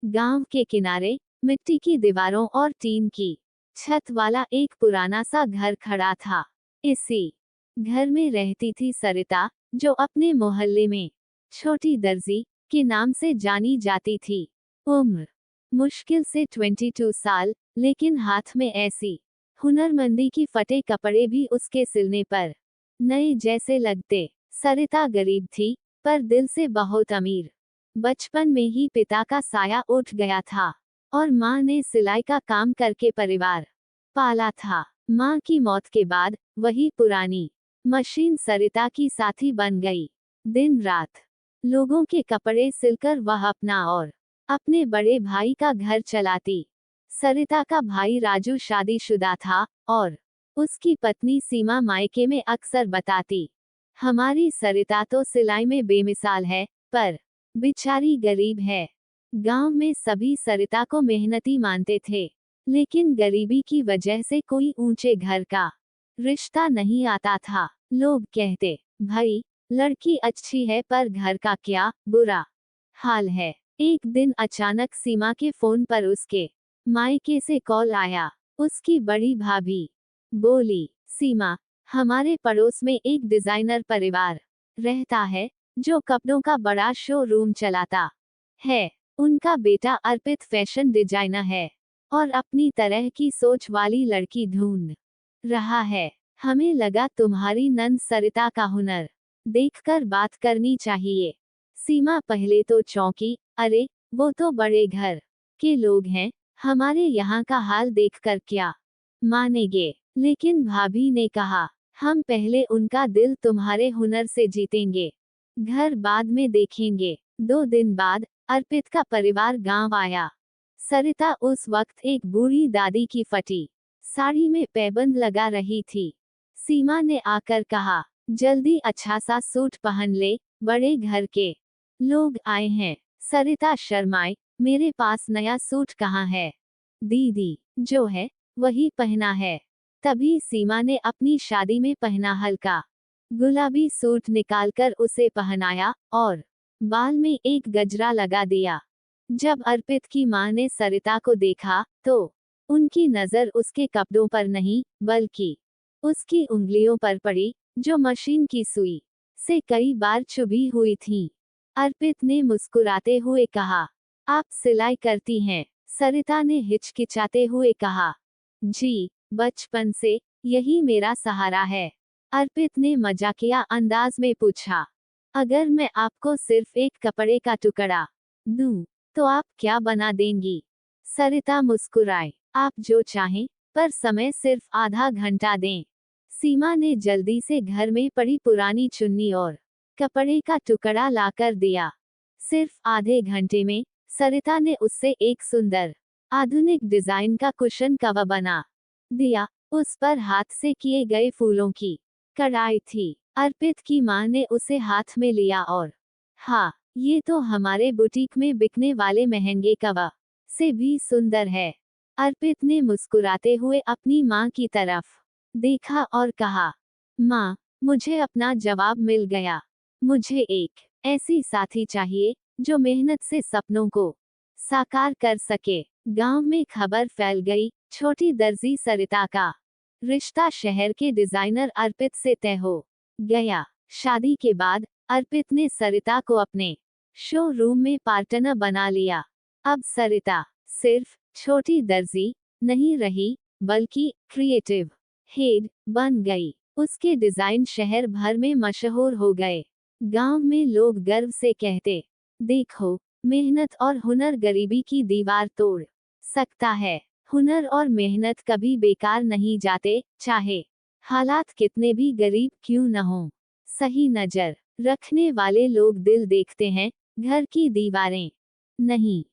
गांव के किनारे मिट्टी की दीवारों और टीन की छत वाला एक पुराना सा घर खड़ा था। इसी घर में रहती थी सरिता, जो अपने मोहल्ले में छोटी दर्जी के नाम से जानी जाती थी। उम्र मुश्किल से 22 साल, लेकिन हाथ में ऐसी हुनरमंदी की फटे कपड़े भी उसके सिलने पर नए जैसे लगते। सरिता गरीब थी, पर दिल से बहुत अमीर। बचपन में ही पिता का साया उठ गया था और माँ ने सिलाई का काम करके परिवार पाला था। माँ की मौत के बाद वही पुरानी मशीन सरिता की साथी बन गई। दिन रात लोगों के कपड़े सिलकर वह अपना और अपने बड़े भाई का घर चलाती। सरिता का भाई राजू शादीशुदा था और उसकी पत्नी सीमा मायके में अक्सर बताती, हमारी सरिता तो सिलाई में बेमिसाल है, पर बेचारी गरीब है। गांव में सभी सरिता को मेहनती मानते थे, लेकिन गरीबी की वजह से कोई ऊंचे घर का रिश्ता नहीं आता था। लोग कहते, भाई लड़की अच्छी है पर घर का क्या बुरा हाल है। एक दिन अचानक सीमा के फोन पर उसके मायके से कॉल आया। उसकी बड़ी भाभी बोली, सीमा, हमारे पड़ोस में एक डिजाइनर परिवार रहता है, जो कपड़ों का बड़ा शोरूम चलाता है। उनका बेटा अर्पित फैशन डिजाइनर है और अपनी तरह की सोच वाली लड़की ढूंढ रहा है। हमें लगा तुम्हारी नंद सरिता का हुनर देखकर बात करनी चाहिए। सीमा पहले तो चौंकी, अरे वो तो बड़े घर के लोग हैं, हमारे यहाँ का हाल देखकर क्या मानेंगे। लेकिन भाभी ने कहा, हम पहले उनका दिल तुम्हारे हुनर से जीतेंगे, घर बाद में देखेंगे। 2 दिन बाद अर्पित का परिवार गांव आया। सरिता उस वक्त एक बूढ़ी दादी की फटी साड़ी में पैबंद लगा रही थी। सीमा ने आकर कहा, जल्दी अच्छा सा सूट पहन ले, बड़े घर के लोग आए हैं। सरिता शर्माई, मेरे पास नया सूट कहाँ है दीदी, जो है वही पहना है। तभी सीमा ने अपनी शादी में पहना हल्का गुलाबी सूट निकालकर उसे पहनाया और बाल में एक गजरा लगा दिया। जब अर्पित की मां ने सरिता को देखा, तो उनकी नजर उसके कपड़ों पर नहीं, बल्कि उसकी उंगलियों पर पड़ी, जो मशीन की सुई से कई बार चुभी हुई थीं। अर्पित ने मुस्कुराते हुए कहा, आप सिलाई करती हैं? सरिता ने हिचकिचाते हुए कहा, जी, बचपन से यही मेरा सहारा है। अर्पित ने मजाकिया अंदाज में पूछा, अगर मैं आपको सिर्फ एक कपड़े का टुकड़ा दूं, तो आप क्या बना देंगी? सरिता मुस्कुराई, आप जो चाहें, पर समय सिर्फ आधा घंटा दें। सीमा ने जल्दी से घर में पड़ी पुरानी चुन्नी और कपड़े का टुकड़ा लाकर दिया। सिर्फ आधे घंटे में सरिता ने उससे एक सुंदर आधुनिक डिजाइन का कुशन कवर बना दिया। उस पर हाथ से किए गए फूलों की कढ़ाई थी। अर्पित की मां ने उसे हाथ में लिया और, हाँ, ये तो हमारे बुटीक में बिकने वाले महंगे कवर से भी सुंदर है। अर्पित ने मुस्कुराते हुए अपनी मां की तरफ देखा और कहा, मां, मुझे अपना जवाब मिल गया। मुझे एक ऐसी साथी चाहिए जो मेहनत से सपनों को साकार कर सके। गांव में खबर फैल गई, छोटी दर्जी सरिता का रिश्ता शहर के डिजाइनर अर्पित से तय हो गया। शादी के बाद अर्पित ने सरिता को अपने शोरूम में पार्टनर बना लिया। अब सरिता सिर्फ छोटी दर्जी नहीं रही, बल्कि क्रिएटिव हेड बन गई। उसके डिजाइन शहर भर में मशहूर हो गए। गांव में लोग गर्व से कहते, देखो, मेहनत और हुनर गरीबी की दीवार तोड़ सकता है। हुनर और मेहनत कभी बेकार नहीं जाते, चाहे हालात कितने भी गरीब क्यों न हो। सही नजर रखने वाले लोग दिल देखते हैं, घर की दीवारें नहीं।